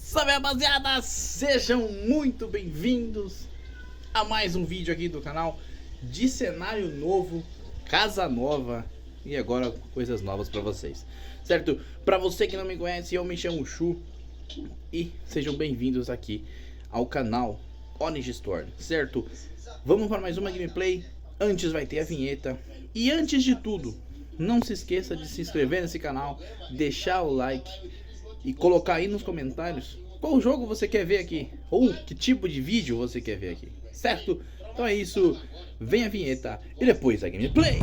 Salve, rapaziada, sejam muito bem-vindos a mais um vídeo aqui do canal de cenário novo, casa nova e agora coisas novas pra vocês, certo? Pra você que não me conhece, eu me chamo Chu e sejam bem-vindos aqui ao canal Orange Store, certo? Vamos para mais uma gameplay. Antes vai ter a vinheta e antes de tudo, não se esqueça de se inscrever nesse canal, deixar o like e colocar aí nos comentários qual jogo você quer ver aqui, ou que tipo de vídeo você quer ver aqui, certo? Então é isso, vem a vinheta e depois a gameplay!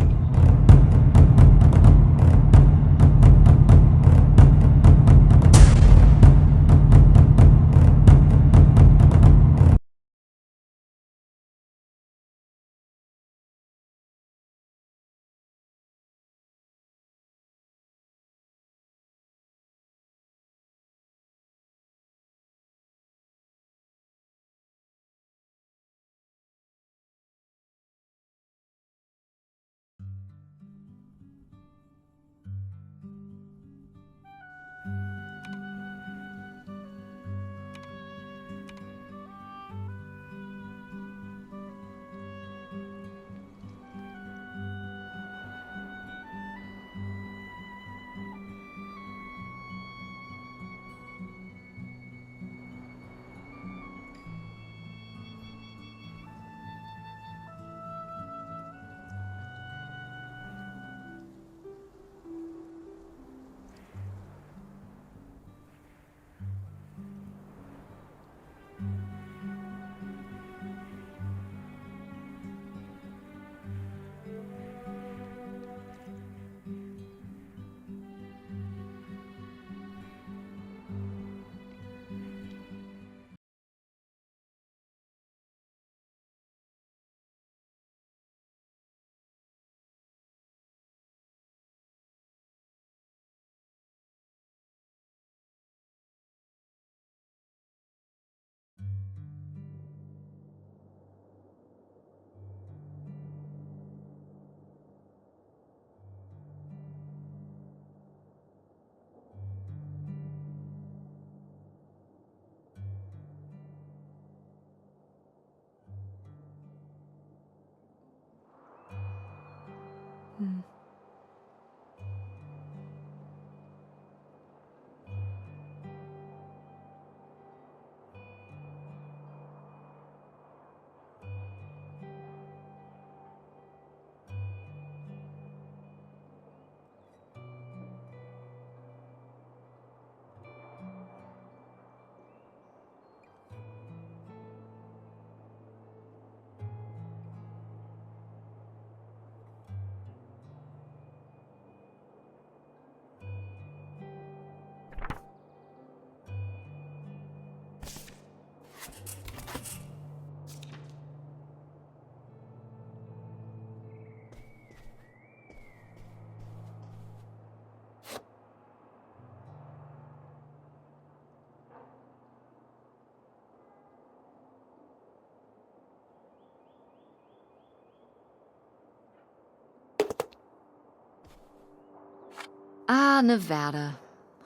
Ah, Nevada.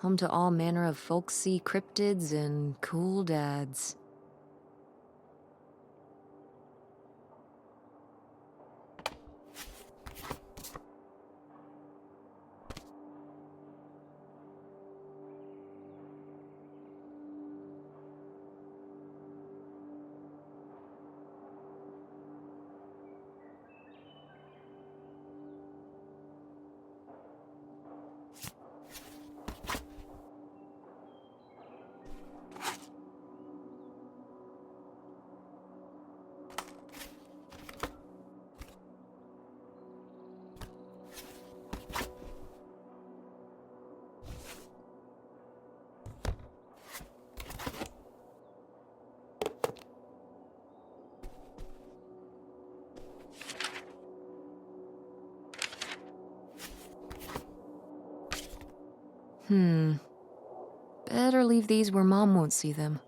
Home to all manner of folksy cryptids and cool dads. Better leave these where Mom won't see them.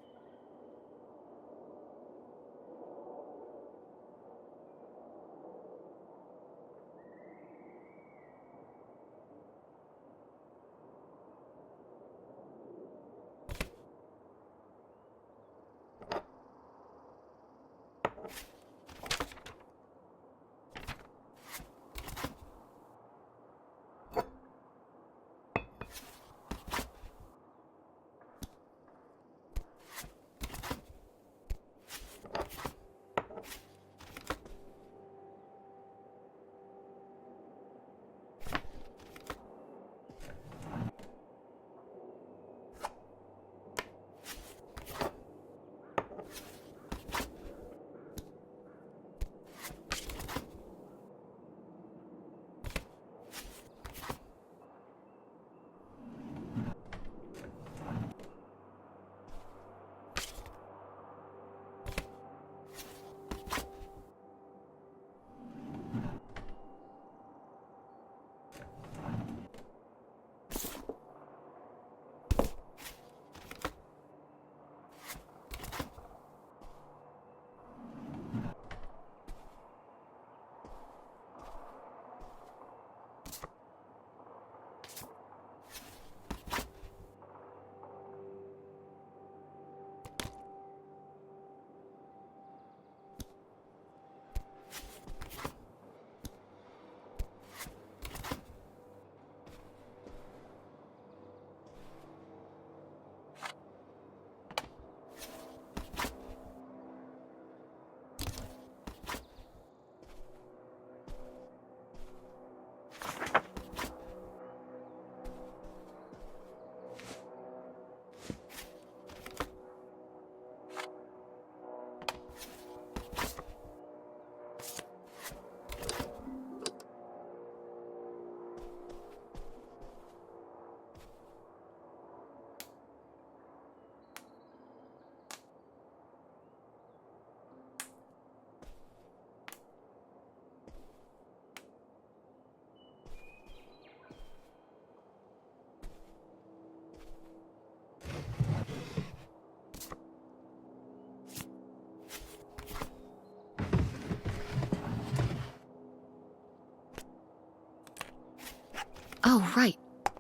Oh, right.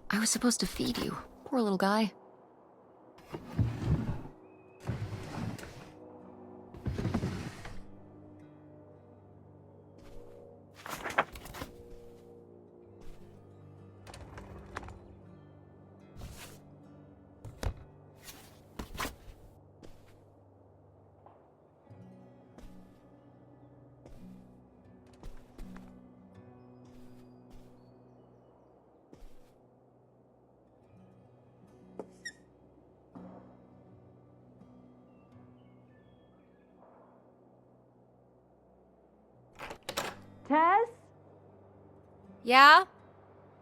I was supposed to feed you. Poor little guy. Tess? Yeah?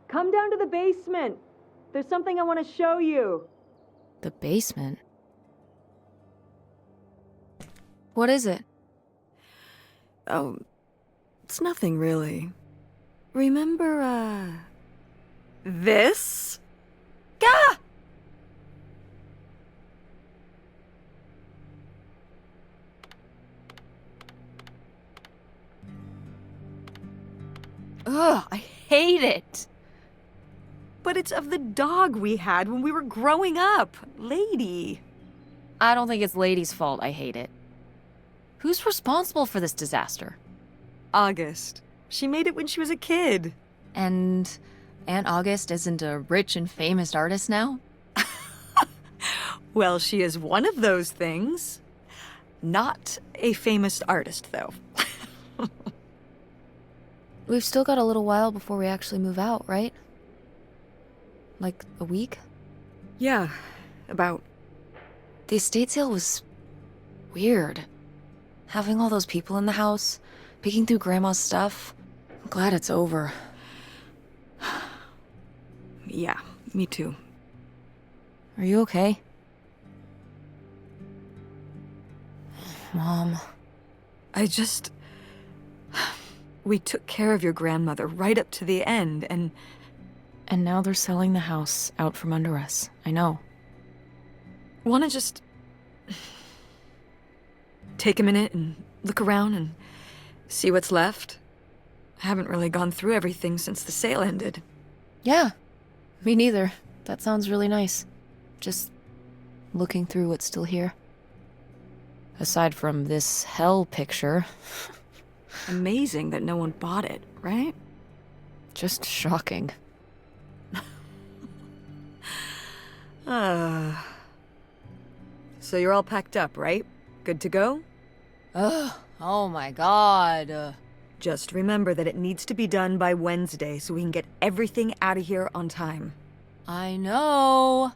Come down to the basement. There's something I want to show you. The basement? What is it? Oh, it's nothing really. Remember, this? Gah! Ugh, I hate it. But it's of the dog we had when we were growing up. Lady. I don't think it's Lady's fault I hate it. Who's responsible for this disaster? August. She made it when she was a kid. And Aunt August isn't a rich and famous artist now? Well, she is one of those things. Not a famous artist, though. We've still got a little while before we actually move out, right? Like a week? Yeah, about. The estate sale was weird. Having all those people in the house, picking through Grandma's stuff. I'm glad it's over. Yeah, me too. Are you okay? Mom. We took care of your grandmother right up to the end, and now they're selling the house out from under us. I know. want to just take a minute and look around and see what's left. I haven't really gone through everything since the sale ended. Yeah, me neither. That sounds really nice. Just looking through what's still here. Aside from this hell picture. Amazing that no one bought it, right? Just shocking. So you're all packed up, right? Good to go? Ugh, oh my god. Just remember that it needs to be done by Wednesday so we can get everything out of here on time. I know.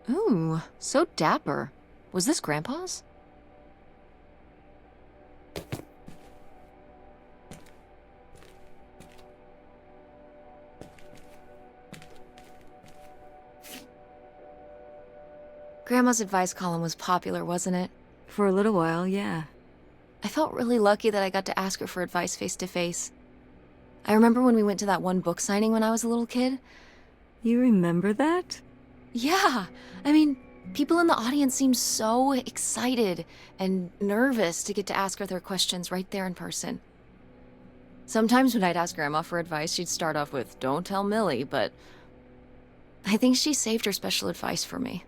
Ooh, so dapper. Was this Grandpa's? Grandma's advice column was popular, wasn't it? For a little while, yeah. I felt really lucky that I got to ask her for advice face to face. I remember when we went to that one book signing when I was a little kid. You remember that? Yeah, I mean, people in the audience seemed so excited and nervous to get to ask her their questions right there in person. Sometimes when I'd ask Grandma for advice, she'd start off with, "Don't tell Millie," but I think she saved her special advice for me.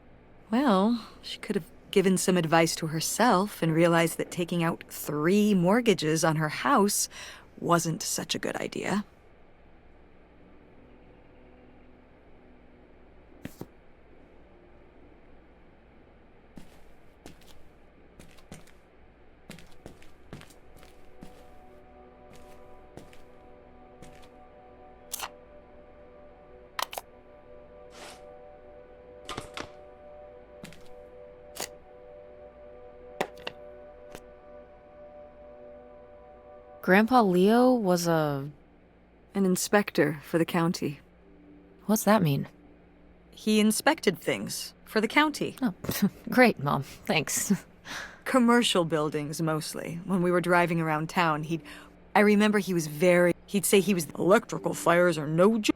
Well, she could have given some advice to herself and realized that taking out 3 mortgages on her house wasn't such a good idea. Grandpa Leo was a... An inspector for the county. What's that mean? He inspected things for the county. Oh, great, Mom. Thanks. Commercial buildings, mostly. When we were driving around town, I remember he'd say he was, electrical fires are no joke.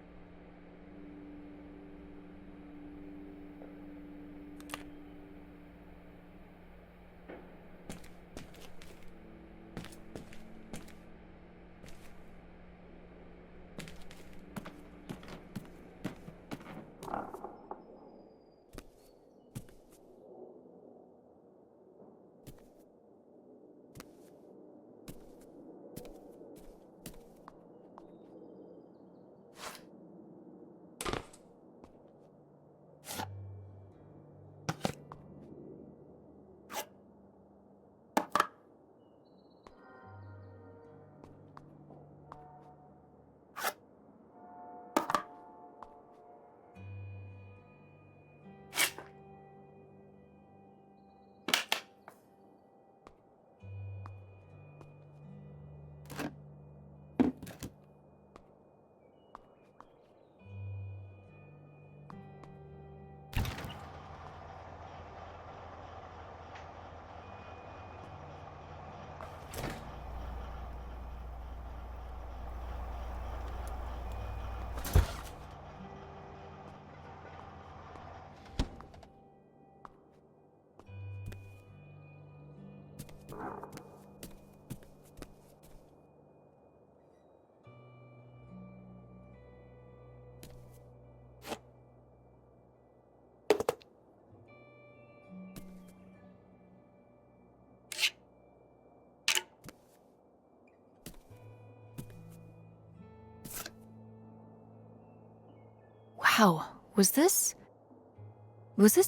Wow, was this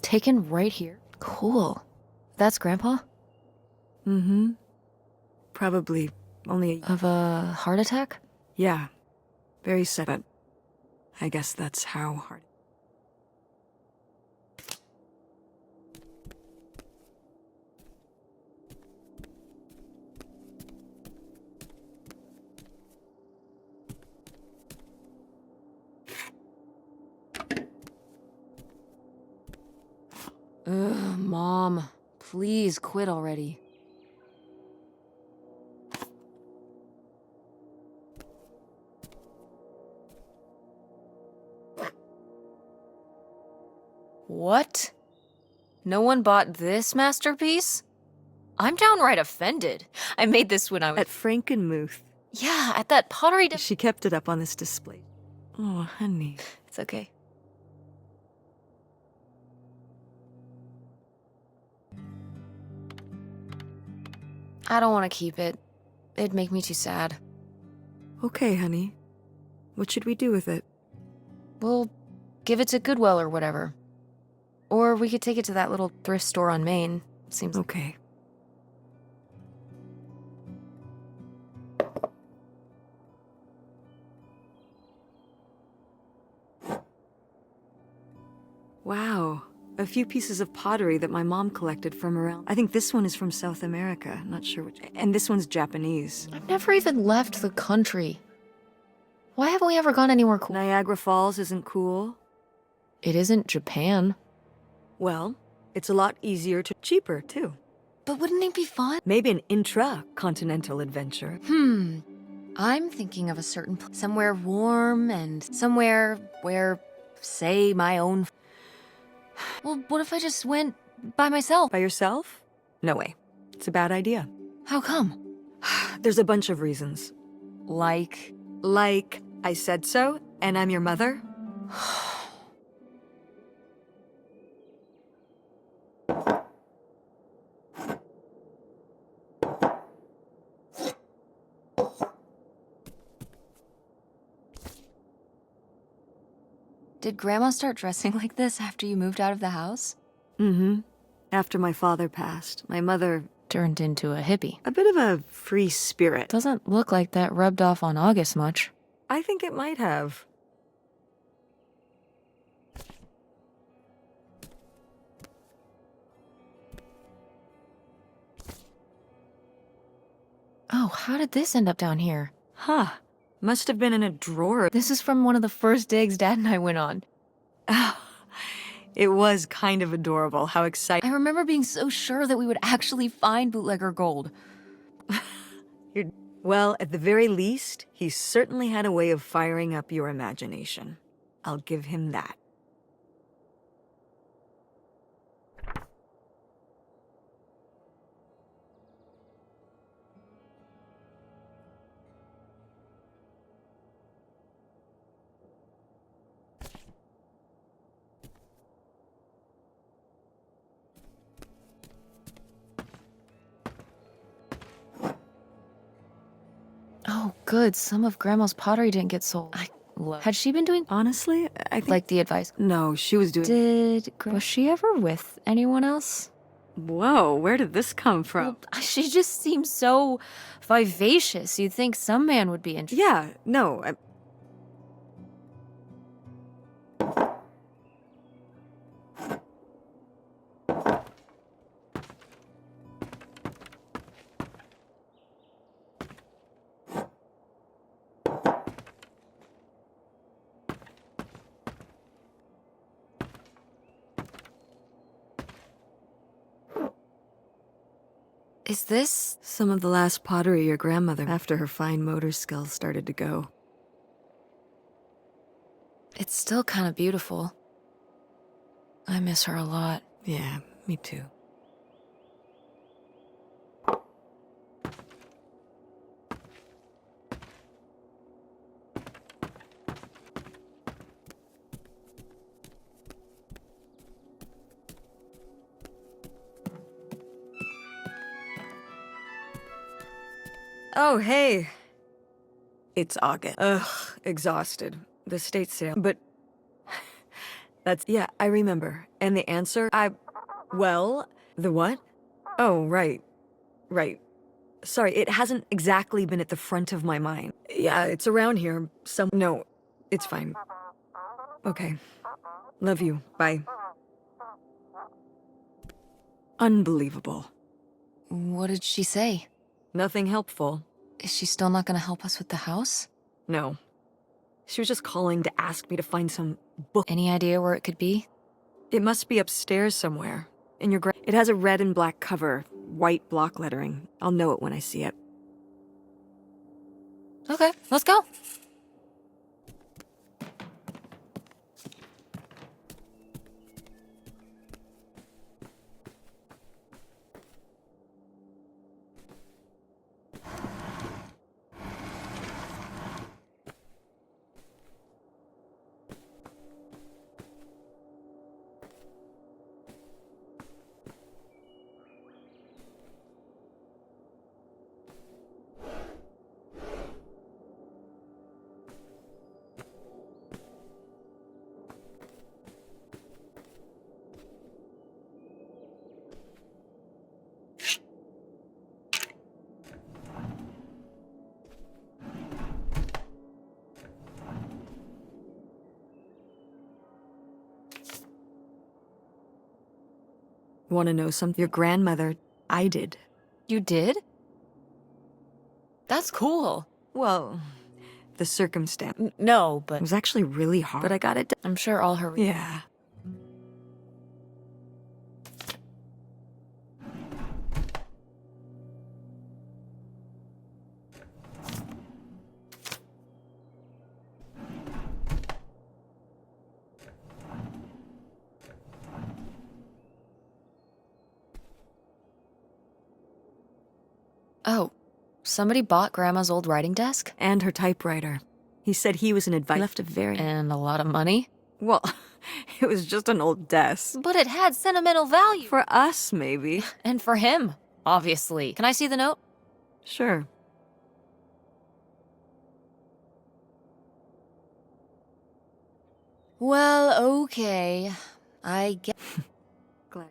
taken right here? Cool. That's Grandpa? Mm-hmm. Probably only Of a heart attack? Yeah. Very sad, but I guess that's how hard. Ugh, Mom. Please quit already. What? No one bought this masterpiece? I'm downright offended. I made this when I was... At Frankenmuth. Yeah, at that pottery... She kept it up on this display. Oh, honey. It's okay. I don't want to keep it. It'd make me too sad. Okay, honey. What should we do with it? We'll give it to Goodwill or whatever. Or we could take it to that little thrift store on Main. Seems... Okay. Wow. A few pieces of pottery that my mom collected from around. I think this one is from South America. Not sure which. And this one's Japanese. I've never even left the country. Why haven't we ever gone anywhere cool? Niagara Falls isn't cool. It isn't Japan. Well, it's a lot easier to cheaper, too. But wouldn't it be fun? Maybe an intra-continental adventure. I'm thinking of a certain place. Somewhere warm and somewhere where, say, my own... Well, what if I just went by myself? By yourself? No way. It's a bad idea. How come? There's a bunch of reasons. Like, I said so, and I'm your mother? did Grandma start dressing like this after you moved out of the house? Mm-hmm. After my father passed, my mother... Turned into a hippie. A bit of a free spirit. Doesn't look like that rubbed off on August much. I think it might have. Oh, how did this end up down here? Huh. Must have been in a drawer. This is from one of the first digs Dad and I went on. It was kind of adorable how excited. I remember being so sure that we would actually find bootlegger gold. Well, at the very least, he certainly had a way of firing up your imagination. I'll give him that. Oh, good. Some of Grandma's pottery didn't get sold. Had she been doing, Honestly, I think... like, the advice? No, she was doing... Was she ever with anyone else? Whoa, where did this come from? Well, she just seems so vivacious. You'd think some man would be interested. Yeah, no, Is this? some of the last pottery your grandmother after her fine motor skills started to go. It's still kind of beautiful. I miss her a lot. Yeah, me too. Oh, hey. It's August. Ugh, exhausted. The state sale. But yeah, I remember. And the answer, well, the what? Oh, right. Right. Sorry, it hasn't exactly been at the front of my mind. Yeah, it's around here. No, it's fine. Okay. Love you. Bye. Unbelievable. What did she say? Nothing helpful. Is she still not gonna help us with the house? No. She was just calling to ask me to find some book. Any idea where it could be? It must be upstairs somewhere. In your it has a red and black cover, white block lettering. I'll know it when I see it. Okay, let's go. Want to know something? Your grandmother, I did. You did? That's cool. Well, the circumstance. No, It but was actually really hard, but I got it done. I'm sure all her... Yeah. Oh, somebody bought Grandma's old writing desk? And her typewriter. He said he was an advice. Left a very... And a lot of money? Well, it was just an old desk. But it had sentimental value. For us, maybe. And for him, obviously. Can I see the note? Sure. Well, okay. I guess... Glad.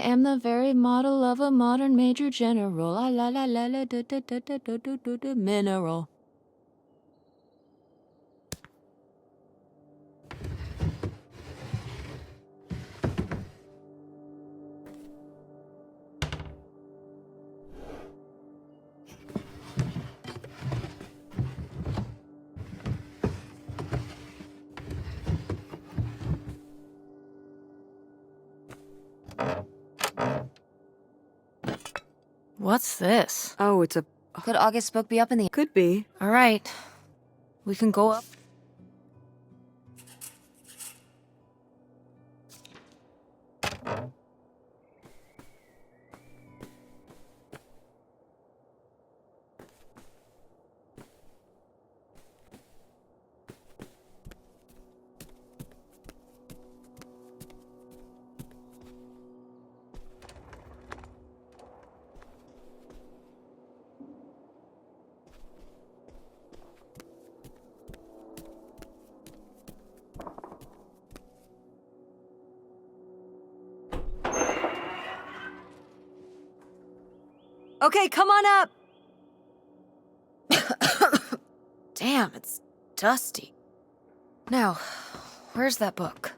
am the very model of a modern major general. La la la la la da da da da da da da da mineral. What's this? Oh, it's a... Could August book be up in the... Could be. All right. We can go up. Okay, come on up! Damn, it's dusty. Now, where's that book?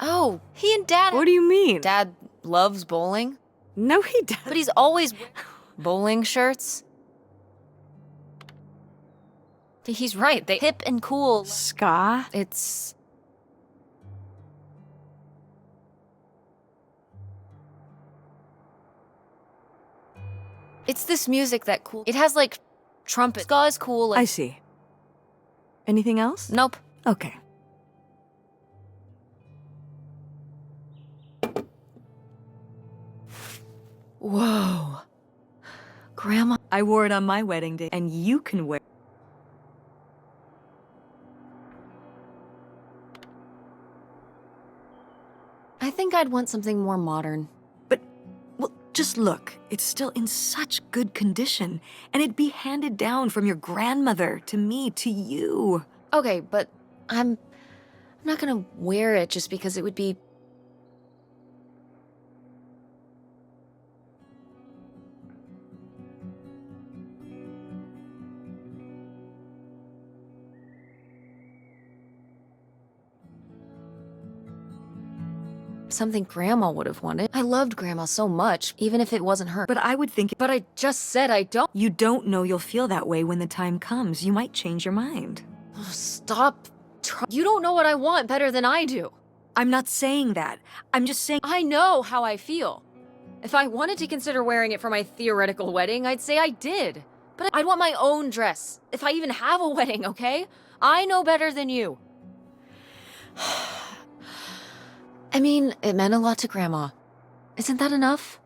Oh, he and Dad... What do you mean? Dad loves bowling, No, he doesn't. but he's always wearing bowling shirts. He's right, they hip and cool. Ska? It's... It's this music that cool... It has, like, trumpet. Ska is cool. I see. Anything else? Nope. Okay. Whoa. Grandma... I wore it on my wedding day, and you can wear... I think I'd want something more modern. But, well, just look. It's still in such good condition, and it'd be handed down from your grandmother to me, to you. Okay, but I'm not gonna wear it just because it would be... something Grandma would have wanted. I loved Grandma so much, even if it wasn't her. But I would think... But I just said I don't... You don't know you'll feel that way when the time comes. You might change your mind. Oh, stop. You don't know what I want better than I do. I'm not saying that. I'm just saying... I know how I feel. If I wanted to consider wearing it for my theoretical wedding, I'd say I did. But I'd want my own dress. If I even have a wedding, okay? I know better than you. I mean, it meant a lot to Grandma. Isn't that enough?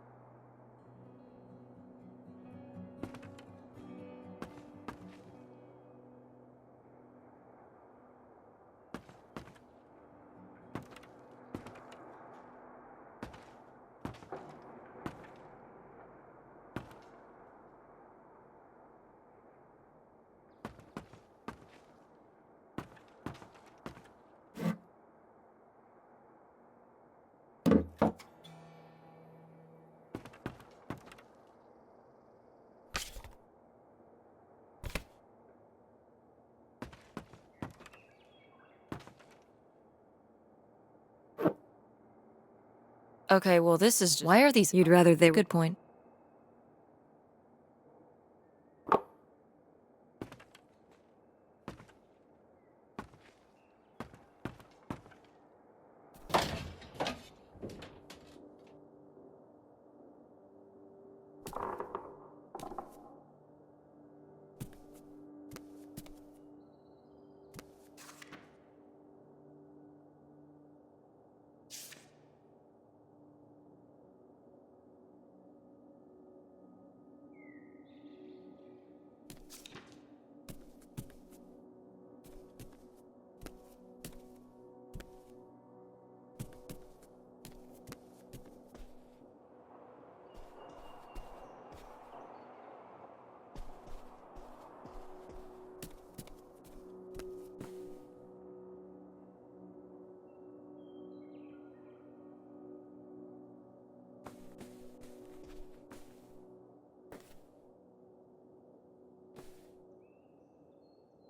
Okay, well, this is... Why are these... You'd rather they... Good point.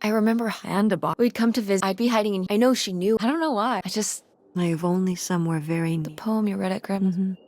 I remember And a box. we'd come to visit. I'd be hiding in. I know she knew. I don't know why. If only somewhere very The neat. poem you read at Grandma's. Mhm.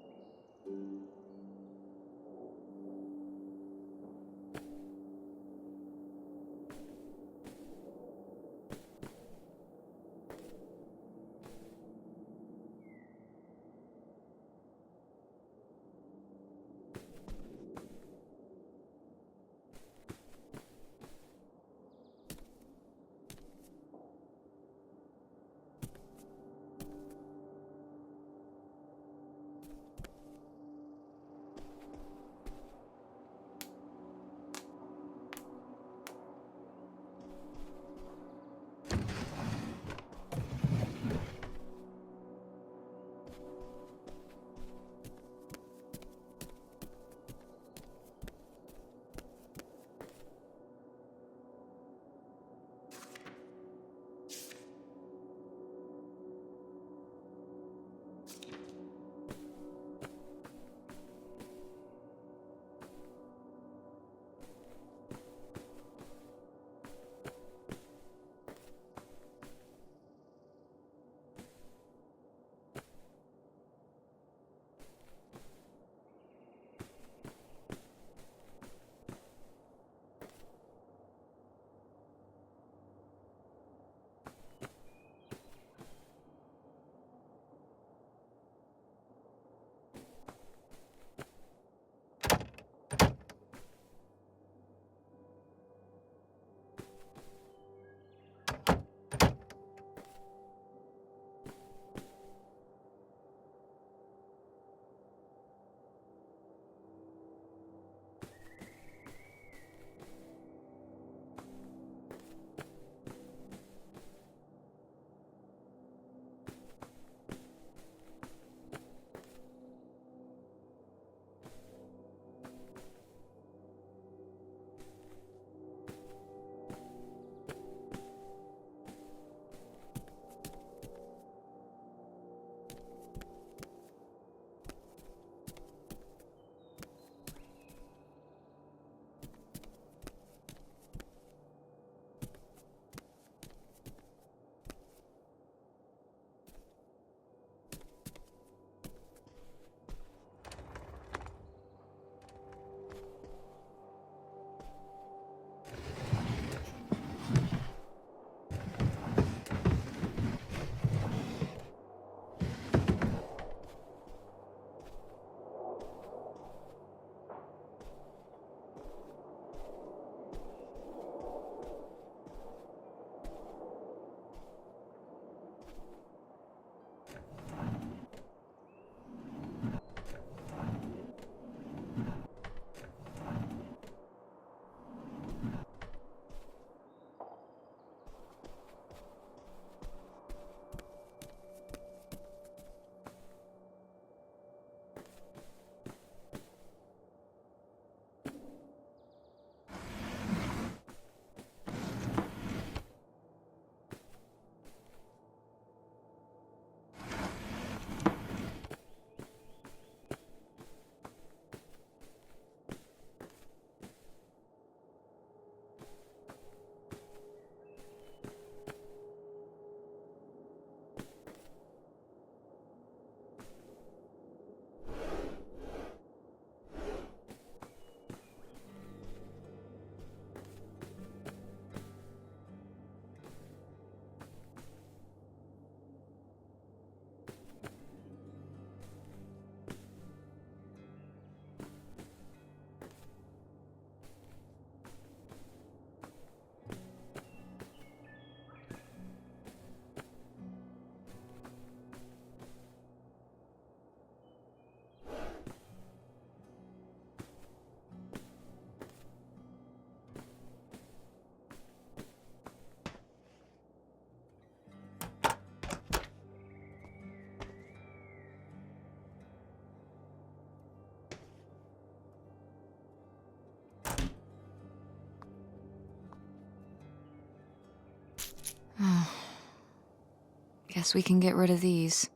Guess we can get rid of these.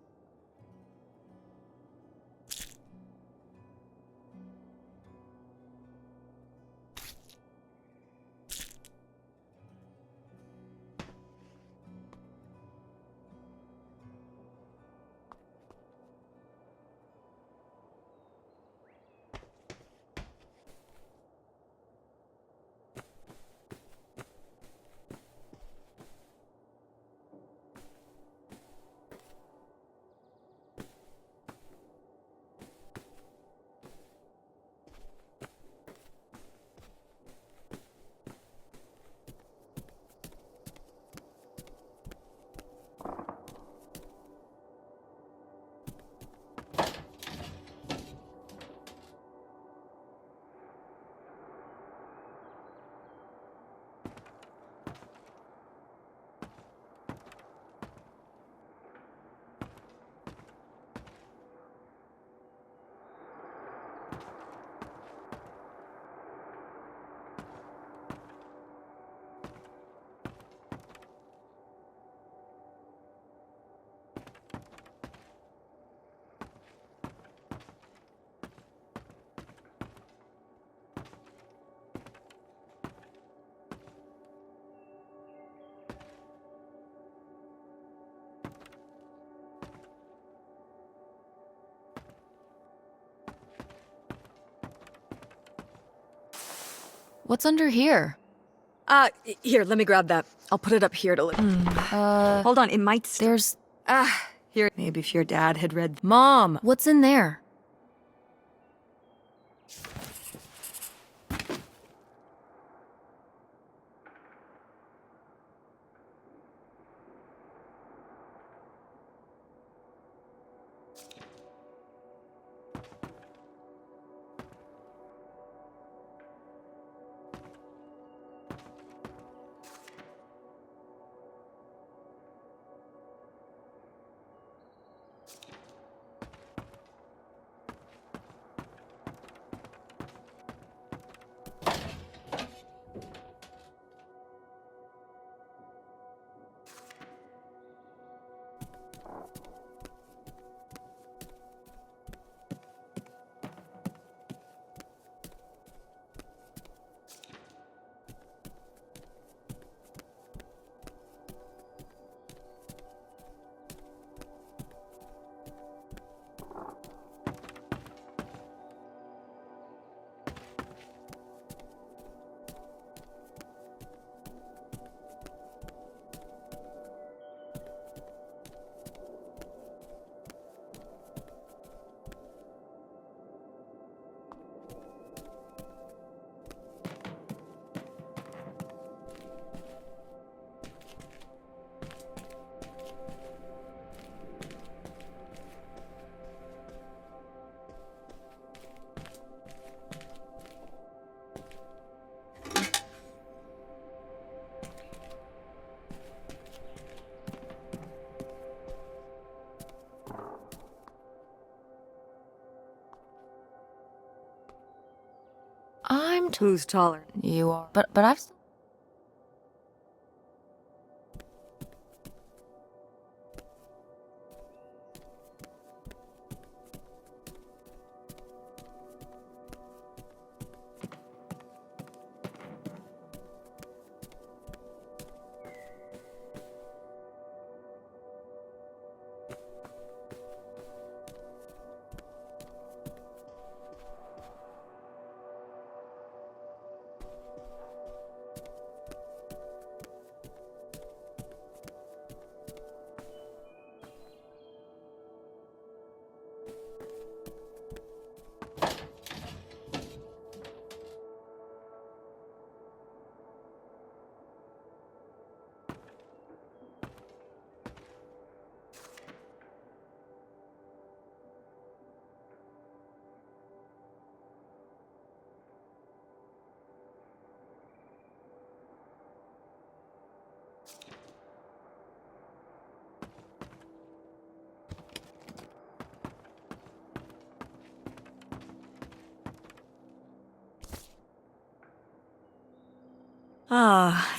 What's under here? Here, let me grab that. I'll put it up here to look. Hold on, it might There's... here. Maybe if your dad had read... Mom, what's in there? Who's taller? You are. But I've...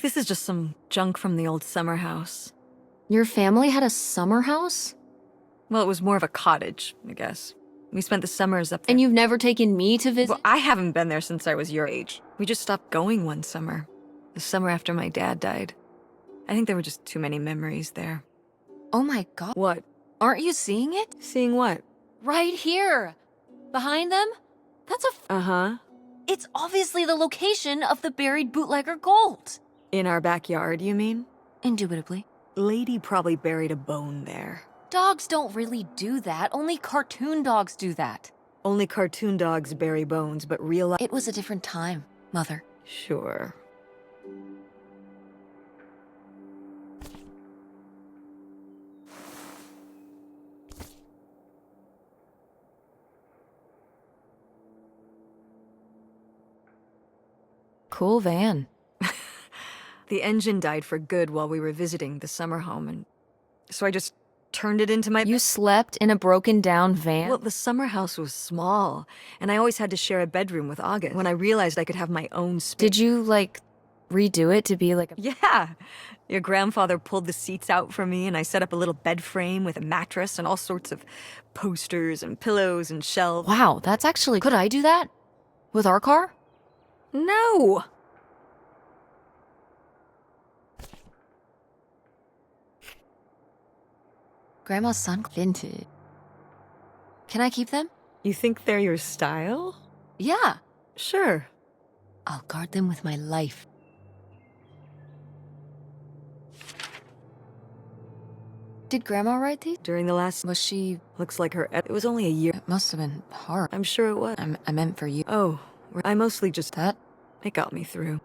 This is just some junk from the old summer house. Your family had a summer house? Well, it was more of a cottage, I guess. We spent the summers up there. And you've never taken me to visit? Well, I haven't been there since I was your age. We just stopped going one summer. The summer after my dad died. I think there were just too many memories there. Oh my god. What? Aren't you seeing it? Seeing what? Right here. Behind them? That's a... Uh-huh. It's obviously the location of the buried bootlegger gold. In our backyard, you mean? Indubitably. Lady probably buried a bone there. Dogs don't really do that. Only cartoon dogs do that. Only cartoon dogs bury bones, but real life... It was a different time, Mother. Sure. Cool van. The engine died for good while we were visiting the summer home, and so I just turned it into my... You slept in a broken down van? Well, the summer house was small, and I always had to share a bedroom with August. When I realized I could have my own space... Did you, like, redo it to be like a... Yeah! Your grandfather pulled the seats out for me, and I set up a little bed frame with a mattress and all sorts of posters and pillows and shelves. Wow, that's actually... Could I do that? With our car? No! Grandma's son vintage. Can I keep them? You think they're your style? Yeah. Sure. I'll guard them with my life. Did Grandma write these? During the last... Was she... Looks like it was only a year. It must have been hard. I'm sure it was. I meant for you. Oh, I mostly just... That? It got me through.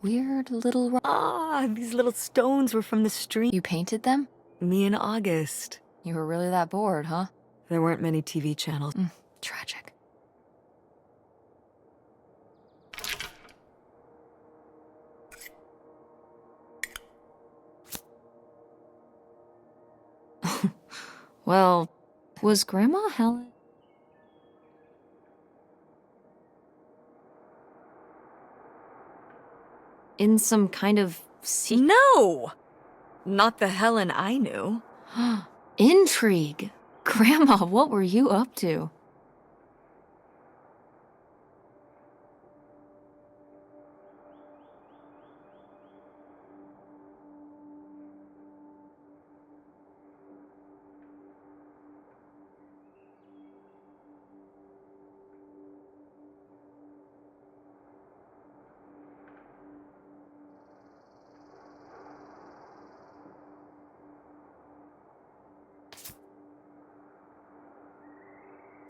Weird little... Ah, these little stones were from the stream. You painted them? Me in August. You were really that bored, huh? There weren't many TV channels. Tragic. Well, was Grandma Helen... in some kind of No! Not the Helen I knew. intrigue? Grandma, what were you up to?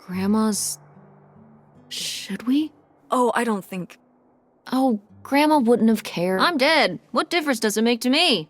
Grandma's... Should we? Oh, I don't think... Oh, Grandma wouldn't have cared. I'm dead. What difference does it make to me?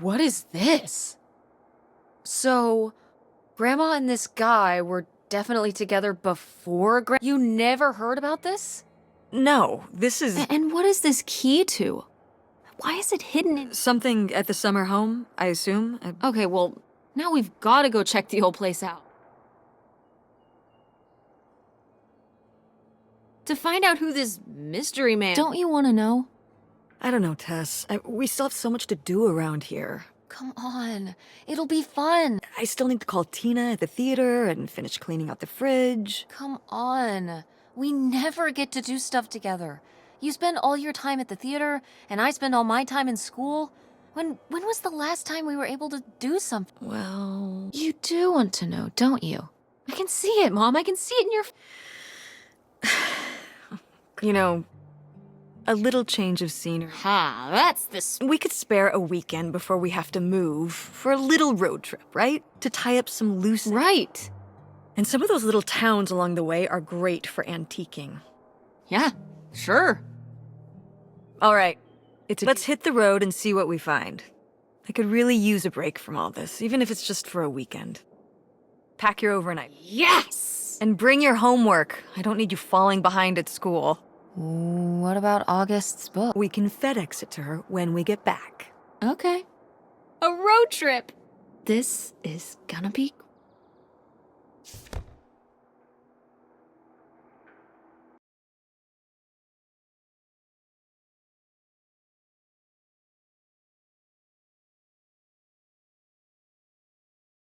What is this? So, Grandma and this guy were definitely together before You never heard about this? No, this is... And what is this key to? Why is it hidden in... Something at the summer home, I assume? Okay, well, now we've got to go check the old place out. To find out who this mystery man... Don't you want to know? I don't know, Tess. We still have so much to do around here. Come on, it'll be fun. I still need to call Tina at the theater and finish cleaning out the fridge. Come on. We never get to do stuff together. You spend all your time at the theater, and I spend all my time in school. When was the last time we were able to do something? Well... You do want to know, don't you? I can see it, Mom. I can see it in your... You know, a little change of scenery. Ha, that's the... We could spare a weekend before we have to move for a little road trip, right? To tie up some loose... Right. And some of those little towns along the way are great for antiquing. Yeah, sure. All right, let's hit the road and see what we find. I could really use a break from all this, even if it's just for a weekend. Pack your overnight. Yes! And bring your homework. I don't need you falling behind at school. What about August's book? We can FedEx it to her when we get back. Okay. A road trip! This is gonna be